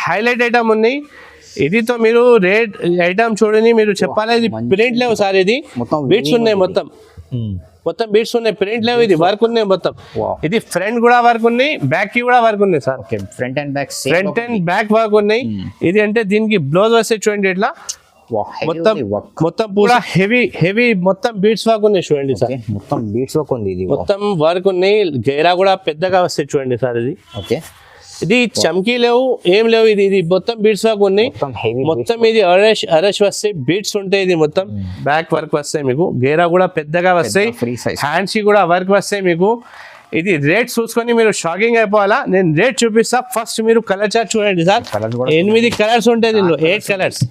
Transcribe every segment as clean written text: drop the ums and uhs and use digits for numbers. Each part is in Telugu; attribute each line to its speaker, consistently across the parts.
Speaker 1: హైలైట్ ఐటమ్ ఉన్నాయి. ఇదితో మీరు రేట్ ఐటమ్ చూడండి, మీరు చెప్పాలి ఇది ప్రింట్ లేవు సార్, ఇది బీట్స్ ఉన్నాయి, మొత్తం బీట్స్ ఉన్నాయి, ప్రింట్ లేవు, ఇది వర్క్ ఉన్నాయి మొత్తం. ఇది ఫ్రంట్ కూడా వర్క్ ఉన్నాయి, బ్యాక్ కి కూడా వర్క్ ఉన్నాయి sir.
Speaker 2: Front and
Speaker 1: back work ఉన్నాయి. ఇది అంటే దీనికి బ్లౌజ్ వస్తే చూడండి ఇట్లా మొత్తం పూరా హెవీ మొత్తం బీట్స్ వర్క్ ఉన్నాయి చూడండి సార్.
Speaker 2: మొత్తం బీట్స్ వర్క్ ఉంది, ఇది
Speaker 1: మొత్తం వర్క్ ఉన్నాయి. గైరా కూడా పెద్దగా వస్తాయి చూడండి సార్. ఇది
Speaker 2: ఓకే,
Speaker 1: ఇది చమ్కీ లేవు, ఏం లేవు, ఇది మొత్తం బీట్స్ వర్క్ ఉన్నాయి. మొత్తం ఇది అరష్ వస్తాయి, బీట్స్ ఉంటాయి. ఇది మొత్తం బ్యాక్ వర్క్ వస్తాయి మీకు. గేరా కూడా పెద్దగా వస్తాయి, హ్యాండ్స్ కి కూడా వర్క్ వస్తాయి మీకు. ఇది రేట్ చూసుకొని మీరు షాకింగ్ అయిపోవాలా. నేను రేట్ చూపిస్తా. ఫస్ట్ మీరు కలర్ చార్ట్ చూడండి సార్. 8 కలర్స్ ఉంటాయి దీనిలో, 8 కలర్స్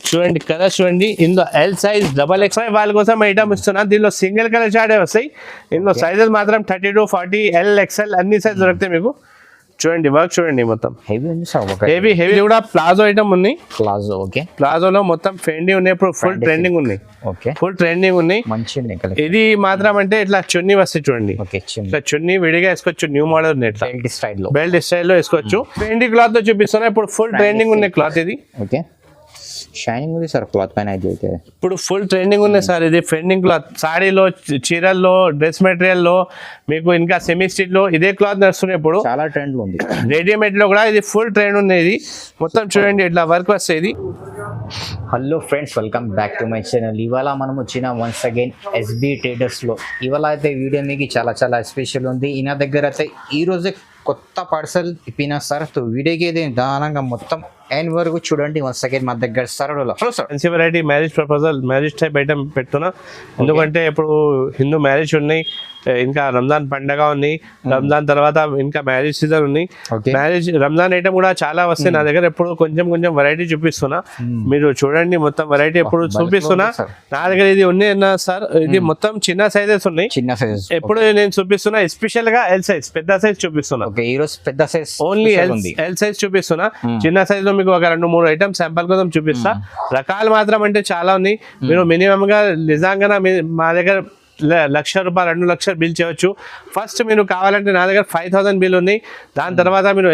Speaker 1: చూడండి. కలర్స్ చూడండి. ఇందులో ఎల్ సైజ్, XXL వాళ్ళ కోసం ఐటమ్ ఇస్తున్నా. దీనిలో సింగిల్ కలర్ చార్టే వస్తాయి. ఇందులో సైజెస్ మాత్రం 32, 40, L, XL అన్ని సైజ్ దొరుకుతాయి మీకు. చూడండి వర్క్ చూడండి, మొత్తం హెవీ కూడా ప్లాజో ఐటమ్ ఉన్నాయి. ప్లాజోలో మొత్తం ఫెండీ ఉన్నాయి, ఇప్పుడు ఫుల్ ట్రెండింగ్ ఉన్నాయి. ఇది మాత్రం అంటే ఇట్లా చున్నీ వస్తాయి చూడండి. ఇట్లా చున్నీ విడిగా వేసుకోవచ్చు, న్యూ మోడల్ ఉన్నాయి. ఇట్లా బెల్ట్ స్టైల్లో వేసుకోవచ్చు. ఫెండీ క్లాత్ తో చూపిస్తున్నా, ఇప్పుడు ఫుల్ ట్రెండింగ్ ఉన్నాయి క్లాత్. ఇది
Speaker 2: షైనింగ్ ఉంది సార్ క్లాత్ పైన. అయితే
Speaker 1: ఇప్పుడు ఫుల్ ట్రెండింగ్ ఉన్నాయి సార్. ఇది ట్రెండింగ్ క్లాత్, సాడీలో, చీరల్లో, డ్రెస్ మెటీరియల్ లో, మీకు ఇంకా సెమీ స్టిచ్ లో ఇదే క్లాత్ నడుస్తున్నాయి. ఇప్పుడు
Speaker 2: చాలా ట్రెండ్ ఉంది.
Speaker 1: రెడీమేడ్ లో కూడా ఇది ఫుల్ ట్రెండ్ ఉంది. ఇది మొత్తం చూడండి ఇట్లా వర్క్ వస్తాయి. ఇది
Speaker 2: hello friends, welcome back to my channel. ఇవాళ మనం వచ్చిన వన్స్ అగైన్ SB ట్రేడర్స్ లో. ఇవాళ అయితే వీడియో మీకు చాలా స్పెషల్ ఉంది. ఈయన దగ్గర అయితే ఈ రోజే కొత్త పార్సల్ ఇప్పినా సార్. వీడియోకి అయితే దానంగా మొత్తం ఎండ్ వరకు చూడండి. వన్స్ అగైన్ మా దగ్గర సార్. హలో సార్,
Speaker 1: మంచి variety marriage proposal, marriage type item పెడుతున్నా. ఎందుకంటే ఇప్పుడు హిందూ మ్యారేజ్ ఉన్నాయి, ఇంకా రంజాన్ పండగ ఉంది, రంజాన్ తర్వాత ఇంకా మ్యారేజ్ సీజన్ ఉంది. మ్యారేజ్ రంజాన్ ఐటమ్ కూడా చాలా వస్తాయి నా దగ్గర. ఎప్పుడు కొంచెం వెరైటీ చూపిస్తున్నా, మీరు చూడండి. మొత్తం వెరైటీ ఎప్పుడు చూపిస్తున్నా నా దగ్గర. ఇది ఉన్నాయి సార్, ఇది మొత్తం చిన్న సైజెస్ ఉన్నాయి. ఎప్పుడు నేను చూపిస్తున్నా స్పెషల్ గా ఎల్ సైజ్, పెద్ద సైజ్ చూపిస్తున్నా.
Speaker 2: ఈ రోజు పెద్ద సైజ్
Speaker 1: ఓన్లీ ఎల్ సైజ్ చూపిస్తున్నా. చిన్న సైజ్ లో మీకు ఒక 2-3 ఐటమ్స్ శాంపుల్ కోసం చూపిస్తా. రకాలు మాత్రం అంటే చాలా ఉన్నాయి. మీరు మినిమం గా నిజంగా మా దగ్గర 1,00,000 రూపాయలు, 2 లక్షలు బిల్ చేయవచ్చు. ఫస్ట్ మీరు కావాలంటే నా దగ్గర 5,000 బిల్ ఉంది. దాని తర్వాత మీరు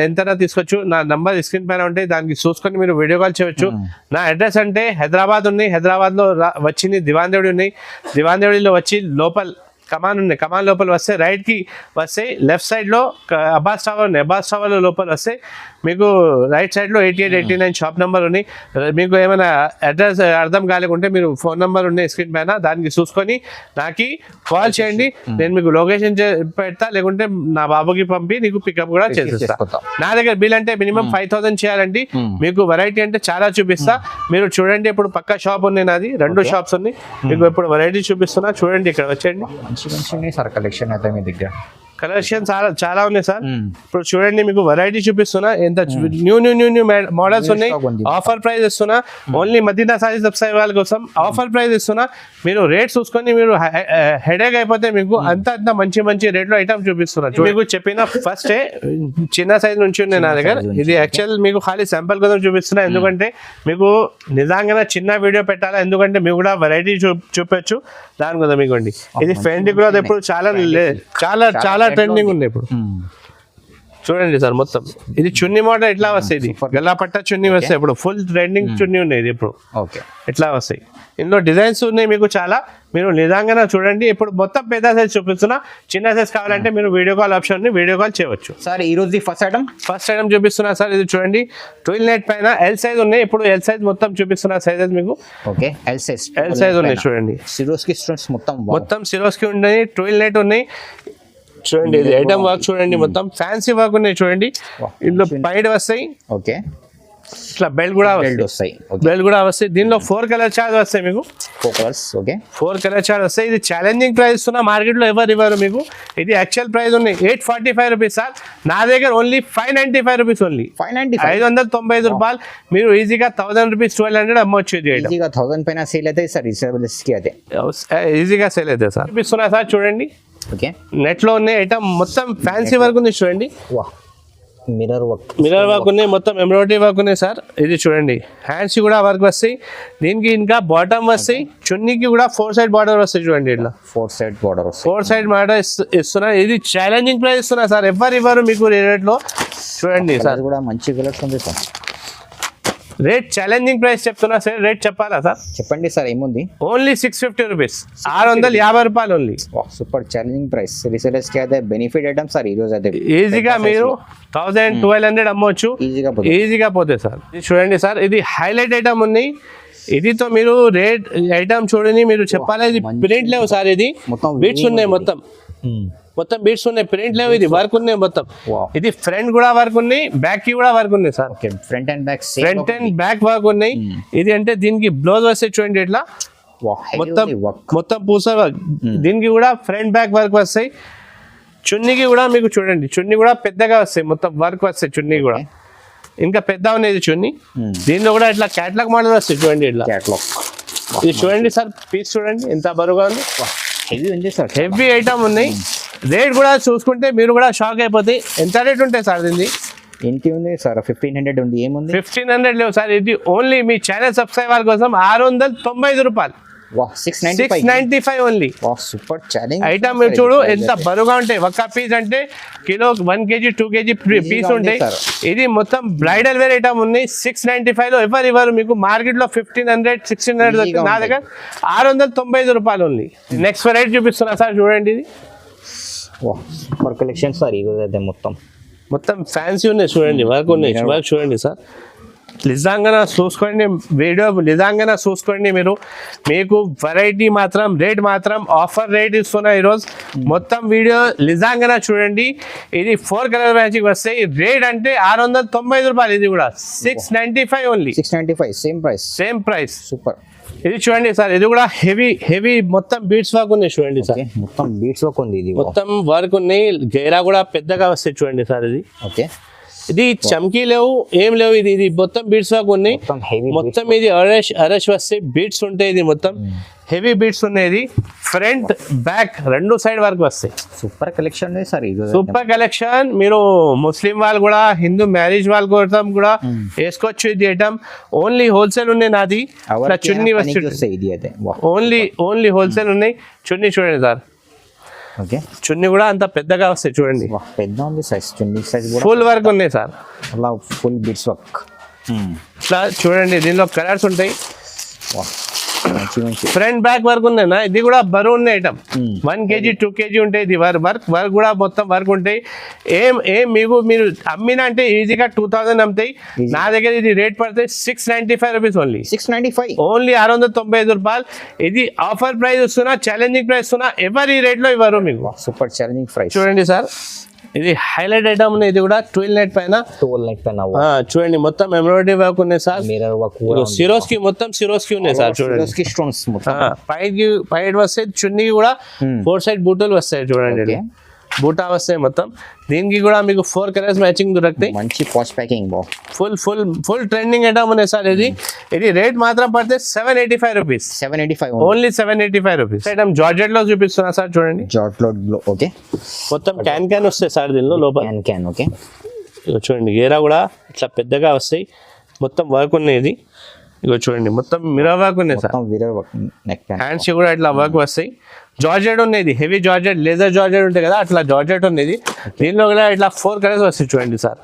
Speaker 1: ఎంతైనా తీసుకోవచ్చు. నా నంబర్ స్క్రీన్ పైన ఉంటాయి, దానికి చూసుకొని మీరు వీడియో కాల్ చేయవచ్చు. నా అడ్రస్ అంటే హైదరాబాద్ ఉన్నాయి. హైదరాబాద్ లో వచ్చింది దివాన్ దేవుడి ఉన్నాయి. దివాన్ దేవుడిలో వచ్చి లోపల కమాన్ ఉన్నాయి. కమాన్ లోపల వస్తే రైట్ కి వస్తే లెఫ్ట్ సైడ్ లో అబ్బాస్ టవర్ ఉన్నాయి. అబ్బాస్ టవర్ లోపల వస్తే మీకు రైట్ సైడ్ లో 88, 89 షాప్ నెంబర్ ఉన్నాయి. మీకు ఏమైనా అడ్రస్ అర్థం కాలేకుంటే మీరు ఫోన్ నెంబర్ ఉన్నాయి స్క్రీన్ పైన, దానికి చూసుకొని నాకు కాల్ చేయండి. నేను మీకు లొకేషన్ పెడతా, లేకుంటే నా బాబుకి పంపి నీకు పికప్ కూడా చేసేస్తా. నా దగ్గర బిల్ అంటే మినిమం 5,000 చేయాలండి. మీకు వెరైటీ అంటే చాలా చూపిస్తా. మీరు చూడండి, ఇప్పుడు పక్క షాప్ ఉన్నాయి నాది, 2 షాప్స్ ఉన్నాయి. మీకు ఇప్పుడు వెరైటీ చూపిస్తున్నా, చూడండి. ఇక్కడ వచ్చేయండి.
Speaker 2: సార్ కలెక్షన్ అయితే మీ దగ్గర
Speaker 1: కలెక్షన్ చాలా ఉన్నాయి సార్. ఇప్పుడు చూడండి, మీకు వెరైటీ చూపిస్తున్నా. ఎంత న్యూ మోడల్స్ ఉన్నాయి. ఆఫర్ ప్రైస్ ఇస్తున్నా. ఓన్లీ మదీనా సారీస్ వెబ్సైట్ వాళ్ళ కోసం ఆఫర్ ప్రైస్ ఇస్తున్నా. మీరు రేట్ చూసుకొని మీరు హెడేక్ అయిపోతే మీకు అంత మంచి రేట్ లో ఐటమ్ చూపిస్తున్నా. మీకు చెప్పిన ఫస్ట్ చిన్న సైజ్ నుంచి ఉన్నాయి నా దగ్గర. ఇది యాక్చువల్ మీకు ఖాళీ శాంపుల్ కోసం చూపిస్తున్నా. ఎందుకంటే మీకు నిజంగా చిన్న వీడియో పెట్టాలా, ఎందుకంటే మీకు కూడా వెరైటీ చూపించచ్చు దాని కదా. మీకు ఇది ఫెండీ కూడా ఇప్పుడు చాలా ట్రెండింగ్ ఉంది ఇప్పుడు. చూడండి సార్, మొత్తం ఇది చున్నీ మోడల్ ఎట్లా వస్తాయి. గల్లా పట్ట చున్నీ వస్తాయి. ఇప్పుడు ఫుల్ ట్రెండింగ్ చున్నీ ఉన్నాయి. ఇది ఇప్పుడు ఎట్లా వస్తాయి. ఇందులో డిజైన్స్ ఉన్నాయి మీకు చాలా. మీరు నిజంగా చూడండి. ఇప్పుడు మొత్తం పెద్ద సైజ్ చూపిస్తున్నా. చిన్న సైజ్ కావాలంటే మీరు video call option video call చేయవచ్చు
Speaker 2: సార్. ఈ రోజు ఫస్ట్ ఐటమ్
Speaker 1: చూపిస్తున్నా సార్. ఇది చూడండి, ట్విల్ నెట్ పైన ఎల్ సైజ్ ఉన్నాయి. ఇప్పుడు ఎల్ సైజ్ మొత్తం చూపిస్తున్నా సైజెస్ మీకు.
Speaker 2: ఎల్
Speaker 1: సైజ్ ఉన్నాయి చూడండి.
Speaker 2: సిరోస్కి స్టోన్స్
Speaker 1: మొత్తం సిరోస్కి ఉన్నాయి. ట్విల్ నెట్ ఉన్నాయి చూడండి. ఇది ఐటమ్ వర్క్ చూడండి, మొత్తం ఫ్యాన్సీ వర్క్ ఉన్నాయి చూడండి. ఇందులో పైడ్ వస్తాయి. ఇట్లా బెల్ట్ కూడా వస్తాయి. దీనిలో 4 కలర్ చార్ట్ వస్తాయి మీకు. 4 కలర్ చార్ట్ వస్తాయి. ఇది ఛాలెంజింగ్ ప్రైస్ ఇస్తున్నా. మార్కెట్ లో ఎవరు ఇవ్వరు మీకు. ఇది యాక్చువల్ ప్రైస్ ఉన్నాయి 845 రూపీస్ సార్. నా దగ్గర ఓన్లీ 595 రూపీస్. ఓన్లీ 595 రూపాయలు. మీరు ఈజీగా 1000 రూపీస్ 1200 అమ్మొచ్చు. ఇది
Speaker 2: 1000 పైన సేల్ అయితే సార్.
Speaker 1: ఈజీగా సేల్ అయితే సార్. చూపిస్తున్నా సార్ చూడండి. నెట్ లో ఉన్నాయి ఐటమ్. మొత్తం ఫ్యాన్సీ వర్క్ ఉంది చూడండి.
Speaker 2: మిర్రర్
Speaker 1: వర్క్ ఉన్నాయి. మొత్తం ఎంబ్రాయిడరీ వర్క్ ఉన్నాయి సార్. ఇది చూడండి, హ్యాండ్స్ కూడా వర్క్ వస్తాయి. దీనికి ఇంకా బాటమ్ వస్తాయి. చున్నీకి కూడా 4 సైడ్ బార్డర్ వస్తాయి చూడండి. ఇట్లా 4 సైడ్ బార్డర్ ఇస్తున్నా. ఇది ఛాలెంజింగ్ ప్రైస్ ఇస్తున్నా సార్. ఎవరు ఇవ్వరు మీకు రేట్ లో. చూడండి సార్,
Speaker 2: కలర్ కూడా మంచి కలర్స్ ఉంది సార్.
Speaker 1: రేట్ ఛాలెంజింగ్ ప్రైస్ చెప్తున్నా సార్, రేట్ చెప్పాలా సార్?
Speaker 2: చెప్పండి సార్ ఏముంది.
Speaker 1: ఓన్లీ 650 రూపీస్, 650 రూపాయలు only.
Speaker 2: Super challenging price. Resellers కి అయితే బెనిఫిట్ ఐటమ్ సార్ ఈ రోజు అయితే
Speaker 1: ఈజీగా మీరు 1000-1200 అమ్మవచ్చు, ఈజీగా పోతే సార్. ఇది చూడండి సార్, ఇది హైలైట్ ఐటమ్ ఉంది. ఇదితో మీరు రేట్ ఐటమ్ చూడండి, మీరు చెప్పాలి ఇది ప్రింట్ లేవు సార్, ఇది
Speaker 2: మొత్తం
Speaker 1: బీట్స్ ఉన్నాయి, మొత్తం బీట్స్ ఉన్నాయి, ప్రింట్ లేవు, ఇది వర్క్ ఉన్నాయి మొత్తం. ఇది ఫ్రంట్ కూడా వర్క్ ఉన్నాయి, బ్యాక్ కి కూడా వర్క్ ఉంది sir.
Speaker 2: Front and
Speaker 1: back work ఉన్నాయి. ఇది అంటే దీనికి బ్లౌజ్ వస్తే చూడండి ఇట్లా మొత్తం పూస వర్క్. దీనికి కూడా ఫ్రంట్ బ్యాక్ వర్క్ వస్తాయి. చున్నీకి కూడా మీకు చూడండి, చున్నీ కూడా పెద్దగా వస్తాయి, మొత్తం వర్క్ వస్తాయి చున్నీ కూడా, ఇంకా పెద్ద ఉన్నది చున్నీ. దీనిలో కూడా ఇట్లా క్యాట్లాగ్ మోడల్ వస్తాయి చూడండి ఇట్లా. ఇది చూడండి సార్, పీస్ చూడండి ఎంత బరువుగా ఉంది,
Speaker 2: హెవీ ఉంది సార్,
Speaker 1: హెవీ ఐటమ్ ఉన్నాయి. రేట్ కూడా చూసుకుంటే మీరు కూడా షాక్ అయిపోతాయి. ఎంత రేట్ ఉంటాయి సార్ దీన్ని?
Speaker 2: ఎంత ఉంది సార్? 1500 ఉంది. ఏముంది
Speaker 1: 1500 లేవు సార్, ఇది ఓన్లీ మీ ఛానల్ సబ్స్క్రైబర్ కోసం 695 రూపాయలు, 695 ఓన్లీ.
Speaker 2: సూపర్ ఛాలెంజ్
Speaker 1: ఐటమ్ మీరు చూడు ఎంత బరువుగా ఉంటాయి. ఒక్క పీస్ అంటే కిలో 1 kg 2 kg పీస్ ఉంటాయి. ఇది మొత్తం బ్రైడల్ వేర్ ఐటమ్ ఉంది. 695 లో ఎవరు ఇవ్వరు మీకు. మార్కెట్ లో 1500-1600 దొరుకుతుంది, నా దగ్గర 695 రూపాయలు ఓన్లీ. నెక్స్ట్ వెరైటీ చూపిస్తున్నా సార్, చూడండి ఇది
Speaker 2: సూపర్ కలెక్షన్ సార్ ఈ రోజు అయితే
Speaker 1: మొత్తం ఫ్యాన్సీ ఉన్నాయి చూడండి, వర్క్ ఉన్నాయి, వర్క్ చూడండి సార్. నిజంగా చూసుకోండి వీడియో, నిజంగా చూసుకోండి మీరు. మీకు వెరైటీ మాత్రం, రేట్ మాత్రం ఆఫర్ రేట్ ఇస్తున్నా ఈరోజు. మొత్తం వీడియో నిజంగా చూడండి. ఇది 4 కలర్ మ్యాచింగ్ వస్తాయి. రేట్ అంటే 695 రూపాయలు, ఇది కూడా 695 ఓన్లీ.
Speaker 2: 695 same price. సూపర్.
Speaker 1: ఇది చూడండి సార్, ఇది కూడా హెవీ మొత్తం బీట్స్ వర్క్ ఉన్నాయి చూడండి సార్,
Speaker 2: మొత్తం బీట్స్ వర్క్ ఉంది, ఇది
Speaker 1: మొత్తం వర్క్ ఉన్నాయి. గైరా కూడా పెద్దగా వస్తాయి చూడండి సార్. ఇది
Speaker 2: ఓకే,
Speaker 1: ఇది చమ్కీ లేవు, ఏం లేవు, ఇది మొత్తం బీట్స్ వర్క్ ఉన్నాయి. మొత్తం ఇది అరష్ వస్తాయి, బీట్స్ ఉంటాయి. ఇది మొత్తం హెవీ బీట్స్ ఉన్నాయి. ఫ్రంట్ బ్యాక్ రెండు సైడ్ వర్క్ వస్తాయి.
Speaker 2: Super collection sir,
Speaker 1: super collection. మీరు ముస్లిం వాళ్ళు కూడా, హిందూ మ్యారేజ్ వాళ్ళ కోసం కూడా వేసుకోవచ్చు. ఇది ఐటమ్ ఓన్లీ హోల్సేల్ ఉన్నాయి నాది. చున్నీ వస్తాయి, ఓన్లీ హోల్సేల్ ఉన్నాయి. చున్నీ చూడండి సార్,
Speaker 2: ఓకే,
Speaker 1: చున్నీ కూడా అంత పెద్దగా వస్తాయి చూడండి,
Speaker 2: పెద్ద ఉంది సైజ్. చున్నీ సైజ్
Speaker 1: ఫుల్ వర్క్ ఉన్నాయి సార్,
Speaker 2: అలా ఫుల్ బిట్స్ వర్క్.
Speaker 1: ఇట్లా చూడండి, దీనిలో కలర్స్ ఉంటాయి. ఫ్రంట్ బ్యాక్ వర్క్ ఉన్నాయినా, ఇది కూడా బరువు ఉన్న ఐటమ్. 1 kg 2 kg ఉంటాయి. ఇది వర్క్ కూడా మొత్తం వర్క్ ఉంటాయి. ఏం మీరు అమ్మినా అంటే ఈజీగా 2000 అమ్ముతాయి. నా దగ్గర ఇది రేట్ పడితే 695 రూపీస్ ఓన్లీ.
Speaker 2: 695
Speaker 1: ఓన్లీ 695 రూపాయలు. ఇది ఆఫర్ ప్రైస్ వస్తున్నా, ఛాలెంజింగ్ ప్రైస్ వస్తున్నా, ఎవరి రేట్ లో ఇవ్వరు మీకు.
Speaker 2: Super challenging price.
Speaker 1: చూడండి సార్, ఇది హైలైట్ ఐటమ్ ఉంది. ఇది కూడా 12 నెట్ పైన చూడండి, మొత్తం ఎంబ్రాయిడరీ వర్క్ ఉన్నాయి సార్. సిరోస్కి మొత్తం సిరోస్కి ఉన్నాయి సార్. చూడండి
Speaker 2: స్టోన్స్
Speaker 1: పైడ్ వస్తాయి. చున్నీ కూడా 4 సైడ్ బూటలు వస్తాయి చూడండి, బూటా వస్తాయి మొత్తం. దీనికి కూడా మీకు 4 కలర్స్ మ్యాచింగ్ దొరుకుతాయి.
Speaker 2: మంచి patch packing,
Speaker 1: full trending item ఉన్నాయి సార్. ఇది రేట్ మాత్రం పడితే 785 rupees.
Speaker 2: 785
Speaker 1: only 785 rupees. Item georgette లో చూపిస్తున్నా సార్, చూడండి
Speaker 2: జార్జెట్ లో. ఓకే,
Speaker 1: మొత్తం క్యాన్ వస్తాయి సార్ దీనిలో లోపల.
Speaker 2: క్యాన్ ఓకే,
Speaker 1: చూడండి గేరా కూడా ఇట్లా పెద్దగా వస్తాయి. మొత్తం వర్క్ ఉన్నాయి. ఇగో చూడండి, మొత్తం మిర్రర్ వర్క్ ఉన్నాయి సార్. హ్యాండ్స్ కూడా ఇట్లా వర్క్ వస్తాయి. జార్జెట్ ఉన్నది, హెవీ జార్జెట్, లేజర్ జార్జెట్ ఉంటాయి కదా, అట్లా జార్జెట్ ఉన్నది. దీనిలో కూడా ఇట్లా 4 కలర్స్ వస్తాయి చూడండి సార్.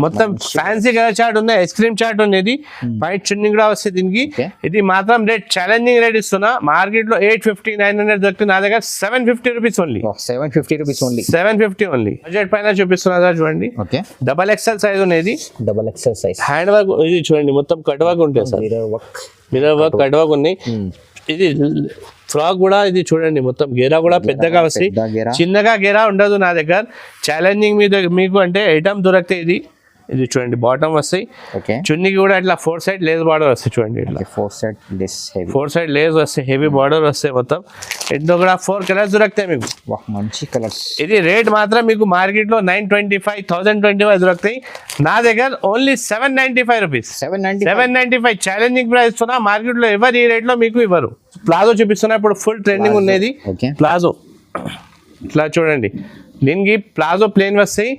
Speaker 1: మొత్తం ఫ్యాన్సీ కలర్ చార్ట్ ఉన్నాయి, ఐస్ క్రీమ్ చార్ట్ ఉన్నది. వైట్ చున్నీ కూడా వస్తుంది దీనికి. ఇది మాత్రం రేట్ ఛాలెంజింగ్ రేట్ ఇస్తున్నా. మార్కెట్ లో 850-900 దొరుకుతుంది, నా దగ్గర 750 rupees only. 750 rupees only. 750 only. Budget పైన చూపిస్తున్నా సార్, చూడండి. డబల్ XL సైజ్ ఉన్నది.
Speaker 2: Double XL size.
Speaker 1: Hand work ఇది చూడండి, మొత్తం కట్ వర్క్ ఉంటాయి sir. Mirror work, cut work ఉన్నాయి. ఇది ఫ్రాక్ కూడా ఇది చూడండి, మొత్తం గేరా కూడా పెద్దగా వస్తాయి. చిన్నగా గేరా ఉండదు నా దగ్గర. ఛాలెంజింగ్ మీకు అంటే ఐటమ్ దొరికితే ఇది చూడండి, బాటమ్ వస్తాయి. చున్నీకి కూడా ఇట్లా 4 సైడ్ లేస్ బార్డర్ వస్తాయి చూడండి. ఇట్లా 4 సైడ్ లేస్ వస్తాయి, హెవీ బార్డర్ వస్తాయి మొత్తం. ఇందులో కూడా 4 కలర్స్ దొరుకుతాయి మీకు.
Speaker 2: మంచి కలర్స్.
Speaker 1: ఇది రేట్ మాత్రం మీకు మార్కెట్ లో 925 దొరుకుతాయి, నా దగ్గర ఓన్లీ 795 రూపీస్. 795 ఛాలెంజింగ్ ప్రైస్ ఇస్తున్నా. మార్కెట్ లో ఎవరు ఈ రేట్ లో మీకు ఇవ్వరు. ప్లాజో చూపిస్తున్నా ఇప్పుడు, ఫుల్ ట్రెండింగ్ ఉన్నది ప్లాజో. ఇట్లా చూడండి, దీనికి ప్లాజో ప్లేన్ వస్తాయి,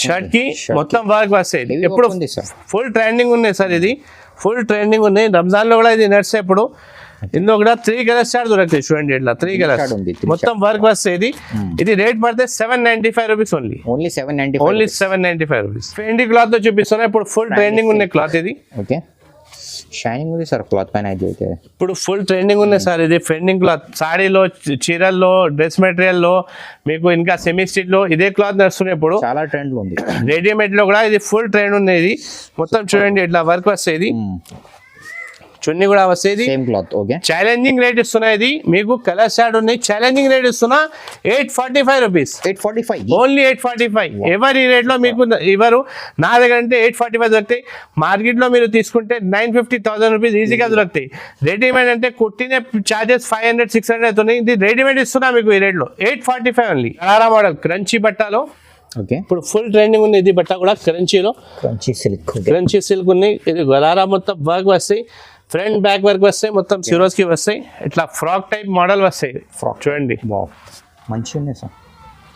Speaker 1: షర్ట్ కి మొత్తం వర్క్ వస్తాయి. ఇప్పుడు ఫుల్ ట్రెండింగ్ ఉన్నాయి సార్. ఇది ఫుల్ ట్రెండింగ్ ఉన్నాయి. రంజాన్ లో కూడా ఇది నడిచే ఇప్పుడు ఇందులో కూడా 3 కలర్స్ చార్ట్ దొరుకుతాయి చూడండి, ఇట్లా 3 కలర్స్
Speaker 2: ఉంది, 3
Speaker 1: మొత్తం వర్క్ వస్తుంది. ఇది రేట్ పడితే 795 rupees only.
Speaker 2: Only 795.
Speaker 1: Only 795 rupees. Fendi cloth తో చూపిస్తున్నా, ఇప్పుడు ఫుల్ ట్రెండింగ్ ఉన్న క్లాత్ ఇది.
Speaker 2: ఓకే, షైనింగ్ ఉంది సార్ క్లాత్ పైన. అయితే
Speaker 1: ఇప్పుడు ఫుల్ ట్రెండింగ్ ఉన్నాయి సార్, ఇది ట్రెండింగ్ క్లాత్. సాడీలో, చీరల్లో, డ్రెస్ మెటీరియల్ లో, మీకు ఇంకా సెమీ స్టిచ్ లో ఇదే క్లాత్ నడుస్తున్నాయి ఇప్పుడు.
Speaker 2: చాలా ట్రెండ్ ఉంది.
Speaker 1: రెడీమేడ్ లో కూడా ఇది ఫుల్ ట్రెండ్ ఉన్నది. మొత్తం చూడండి ఇట్లా వర్క్ వస్తుంది, చున్నీ కూడా వస్తుంది
Speaker 2: same cloth. Okay,
Speaker 1: challenging rate ఇస్తున్నా. ఇది మీకు కలర్ షార్ట్ ఉన్నాయి, ఛాలెంజింగ్ రేట్ ఇస్తున్నా 845 రూపీస్.
Speaker 2: 845
Speaker 1: ఓన్లీ 845. ఎవరి రేట్ లో మీకు ఇవ్వరు, నా దగ్గర అంటే 845 దొరుకుతాయి. మార్కెట్ లో మీరు తీసుకుంటే 950,000 రూపీస్ ఈజీగా దొరుకుతాయి. రెడీమేడ్ అంటే కుట్టిన చార్జెస్ 500 600 అవుతున్నాయి. ఇది రెడీమేడ్ ఇస్తున్నా మీకు ఈ రేట్ లో 845 ఓన్లీ. గరారా మోడల్ క్రంచీ బట్టలో
Speaker 2: ఓకే,
Speaker 1: ఇప్పుడు ఫుల్ ట్రెండింగ్ ఉంది. ఇది బట్ట కూడా క్రంచీలో,
Speaker 2: క్రంచీ సిల్క్.
Speaker 1: క్రంచీ సిల్క్ ఉన్నాయి. ఇది గరారా మొత్తం వర్క్ వస్తాయి, ఫ్రంట్ బ్యాక్ వర్క్ వస్తాయి, మొత్తం సిరోస్ కి వస్తాయి. ఇట్లా ఫ్రాక్ టైప్ మోడల్ వస్తాయి.
Speaker 2: ఫ్రాక్
Speaker 1: చూడండి,
Speaker 2: మంచిగా ఉన్నాయి సార్.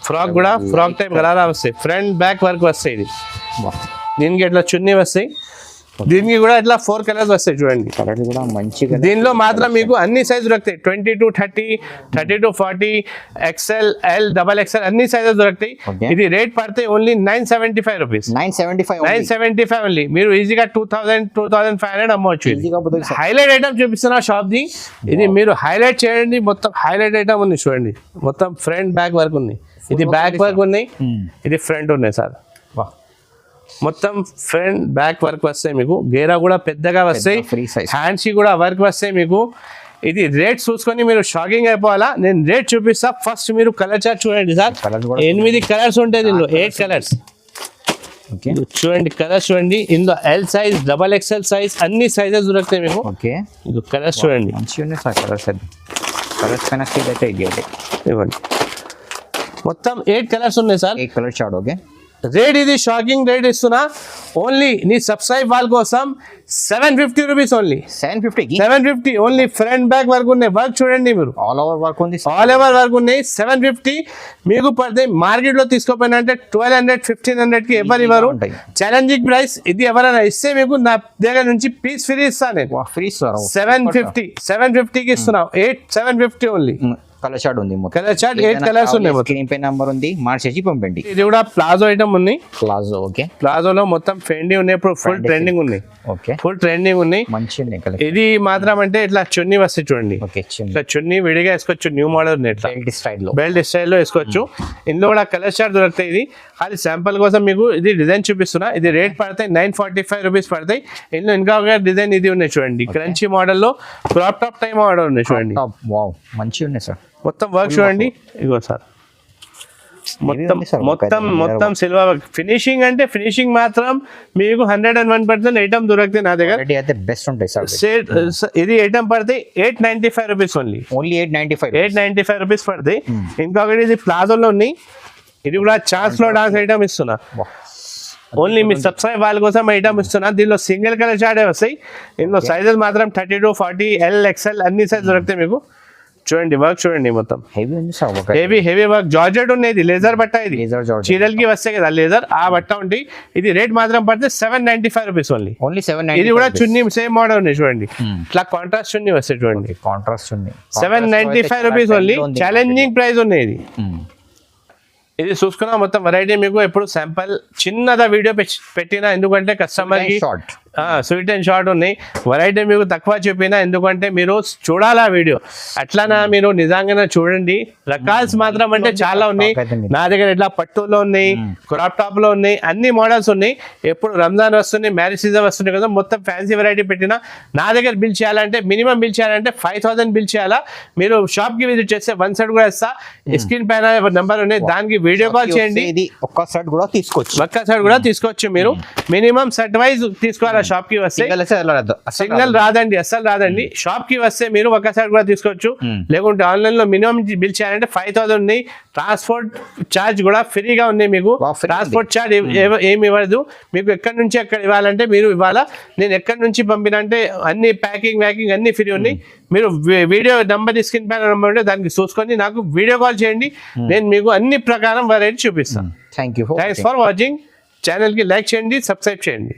Speaker 1: ఫ్రాక్ కూడా ఫ్రాక్ టైప్ గరారా వస్తాయి, ఫ్రంట్ బ్యాక్ వర్క్ వస్తాయి. ఇది దీనికి ఇట్లా చున్నీ వస్తాయి, దీనికి కూడా ఇట్లా 4 కలర్స్ వస్తాయి. చూడండి,
Speaker 2: కలర్ కూడా మంచిగా.
Speaker 1: దీనిలో మాత్రం మీకు అన్ని సైజు దొరుకుతాయి, 20 to 30, 30 to 40, XL, L, XXL అన్ని సైజెస్ దొరుకుతాయి. ఇది రేట్ పడితే ఓన్లీ 975 రూపీస్. 975 ఓన్లీ. మీరు ఈజీగా 2000 2500 అమ్మవచ్చు. హైలైట్ ఐటమ్ చూపిస్తున్నా షాప్ ది. ఇది మీరు హైలైట్ చేయండి, మొత్తం హైలైట్ ఐటమ్ ఉంది చూడండి. మొత్తం ఫ్రంట్ బ్యాక్ వర్క్ ఉంది, ఇది బ్యాక్ వర్క్ ఉన్నాయి, ఇది ఫ్రంట్ ఉన్నాయి సార్. మొత్తం ఫ్రంట్ బ్యాక్ వర్క్ వస్తాయి మీకు. గేరా కూడా పెద్దగా వస్తాయి, హ్యాండ్స్ కూడా వర్క్ వస్తాయి మీకు. ఇది రేట్ చూసుకొని మీరు షాకింగ్ అయిపోవాలా. నేను రేట్ చూపిస్తా, ఫస్ట్ మీరు కలర్ చార్ట్ చూడండి సార్. 8 కలర్స్ ఉంటాయి దీనిలో, 8 కలర్స్ చూడండి. కలర్స్ చూడండి, ఇందులో L సైజ్, XXL సైజ్ అన్ని సైజెస్ దొరుకుతాయి మీకు.
Speaker 2: ఓకే,
Speaker 1: ఇది కలర్స్ చూడండి,
Speaker 2: మంచిగా ఉన్నాయి సార్ కలర్స్. కలర్స్ పైన స్టీల్ అయితే
Speaker 1: ఇవ్వండి. మొత్తం 8 కలర్స్ ఉన్నాయి sir.
Speaker 2: 8 colour chart. Okay,
Speaker 1: rate ఇది షాకింగ్ రేట్ ఇస్తున్నా. ఓన్లీ నీ సబ్స్క్రైబ్ వాళ్ళ కోసం 750 rupees only. 750 only. Front back work ఉన్నాయి, వర్క్ చూడండి మీరు.
Speaker 2: ఆల్ ఓవర్ వర్క్ ఉంది,
Speaker 1: ఆల్ ఓవర్ వర్క్ ఉన్నాయి. 750 మీకు పడితే. మార్కెట్ లో తీసుకోపోయినా అంటే 1200 1500 కి ఎవరు ఇవ్వరు. ఛాలెంజింగ్ ప్రైస్ ఇది. ఎవరైనా ఇస్తే మీకు నా దగ్గర నుంచి పీస్ ఫ్రీ ఇస్తాను నేను.
Speaker 2: ఫ్రీ
Speaker 1: 750 కి ఇస్తున్నావు. 750 ఓన్లీ.
Speaker 2: కలర్ చార్ట్ ఉంది,
Speaker 1: కలర్ చార్ట్ 8 కలర్స్ ఉన్నాయి.
Speaker 2: స్క్రీన్ పై నంబర్ ఉంది, మార్చేసి పంపండి.
Speaker 1: ఇది కూడా ప్లాజో ఐటమ్ ఉంది.
Speaker 2: ప్లాజో. ఓకే,
Speaker 1: ప్లాజోలో మొత్తం ఫెండి ఉన్నాయి, ఇప్పుడు ఫుల్ ట్రెండింగ్ ఉన్నాయి.
Speaker 2: ఓకే,
Speaker 1: ఫుల్ ట్రెండింగ్ ఉన్నాయి,
Speaker 2: మంచిగా.
Speaker 1: ఇది మాత్రం అంటే ఇట్లా చున్నీ వస్తాయి చూడండి. ఇట్లా చున్నీ విడిగా వేసుకోవచ్చు, న్యూ మోడల్ ఉన్నాయి. ఇట్లా బెల్ట్ స్టైల్లో వేసుకోవచ్చు. ఇందులో కూడా కలర్ చార్ట్ దొరుకుతాయి. ఇది అది శాంపుల్ కోసం మీకు ఇది డిజైన్ చూపిస్తున్నా. ఇది రేట్ పడతాయి 945 రూపీస్ పడతాయి. ఇందులో ఇంకా ఒక డిజైన్ ఇది ఉన్నాయి చూడండి, క్రంచీ మోడల్లో క్రాప్ టాప్ టైప్ మోడల్ ఉన్నాయి చూడండి.
Speaker 2: మంచిగా ఉన్నాయి సార్.
Speaker 1: మొత్తం వర్క్ చూడండి, ఇగో సార్. మొత్తం సిల్వర్ వర్క్. ఫినిషింగ్ అంటే ఫినిషింగ్ మాత్రం మీకు 101% ఐటమ్ దొరుకుతాయి నా దగ్గర.
Speaker 2: అయితే బెస్ట్ ఉంటాయి సార్.
Speaker 1: ఇది ఐటమ్ పడితే 895 రూపీస్ ఓన్లీ. 895 రూపీస్ పడతాయి. ఇంకొకటి ఇది ప్లాజోలో ఉన్నాయి. ఇది కూడా ఛాన్స్ లో డాన్స్ ఐటమ్ ఇస్తున్నా. ఓన్లీ మీ సబ్స్క్రైబ్ వాళ్ళ కోసం ఐటమ్ ఇస్తున్నా. దీనిలో సింగిల్ కలర్ చార్టే వస్తాయి. ఇందులో సైజెస్ మాత్రం 30 to 40, L, XL అన్ని సైజ్ దొరుకుతాయి మీకు. చూడండి వర్క్ చూడండి, మొత్తం హెవీ వర్క్. జార్జెట్ ఉన్నది, లేజర్ బట్ట. ఇది చీరలకి వస్తాయి కదా లేజర్, ఆ బట్ట ఉంది. ఇది రేట్ మాత్రం పడితే 795 రూపీస్ ఓన్లీ. ఇది కూడా చున్నీ సేమ్ మోడల్ ఉంది చూడండి. ఇట్లా కాంట్రాస్ట్ చున్నీ వస్తాయి చూడండి.
Speaker 2: కాంట్రాస్ట్ చున్నీ
Speaker 1: 795 రూపీస్ ఓన్లీ. ఛాలెంజింగ్ ప్రైస్ ఉన్నది. ఇది చూసుకున్నా మొత్తం వెరైటీ మీకు ఎప్పుడు శాంపుల్ చిన్నదా వీడియో పెట్టినా, ఎందుకంటే కస్టమర్ కి స్వీట్ అండ్ షార్ట్ ఉన్నాయి. వెరైటీ మీకు తక్కువ చెప్పినా, ఎందుకంటే మీరు చూడాలా వీడియో. అట్లానా మీరు నిజంగానే చూడండి. రకాల్స్ మాత్రం అంటే చాలా ఉన్నాయి నా దగ్గర. ఇట్లా పట్టులో ఉన్నాయి, క్రాప్ టాప్ లో ఉన్నాయి, అన్ని మోడల్స్ ఉన్నాయి. ఎప్పుడు రంజాన్ వస్తుంది, మ్యారేజ్ సీజన్ వస్తుంది కదా, మొత్తం ఫ్యాన్సీ వెరైటీ పెట్టినా నా దగ్గర బిల్ చేయాలంటే మినిమం బిల్ చేయాలంటే 5000 బిల్ చేయాలా. మీరు షాప్ కి విజిట్ చేస్తే 1 సెట్ కూడా ఇస్తా. స్క్రీన్ పైన నెంబర్ ఉన్నాయి, దానికి వీడియో కాల్ చేయండి.
Speaker 2: ఒక్క సెట్ కూడా
Speaker 1: తీసుకోవచ్చు. మీరు మినిమం సెట్ వైజ్ తీసుకోవాలి. షాప్ కి వస్తే సిగ్నల్ రాదండి, అస్సలు రాదండి. షాప్ కి వస్తే మీరు ఒకసారి కూడా తీసుకోవచ్చు. లేకుంటే ఆన్లైన్ లో మినిమం బిల్ చేయాలంటే 5000 ఉన్నాయి. ట్రాన్స్పోర్ట్ ఛార్జ్ కూడా ఫ్రీగా ఉంది మీకు. ట్రాన్స్పోర్ట్ ఛార్జ్ ఏమి ఇవ్వదు మీకు. ఎక్కడి నుంచి ఎక్కడ ఇవ్వాలంటే మీరు ఇవ్వాలా. నేను ఎక్కడి నుంచి పంపినంటే అన్ని ప్యాకింగ్ అన్ని ఫ్రీ ఉన్నాయి. మీరు వీడియో నంబర్ స్క్రీన్ పైన నంబర్ ఉంటే దానికి చూసుకొని నాకు వీడియో కాల్ చేయండి. నేను మీకు అన్ని ప్రకారం వెరైటీ చూపిస్తాను.
Speaker 2: Thanks
Speaker 1: for watching. ఛానల్ కి లైక్ చేయండి, సబ్స్క్రైబ్ చేయండి.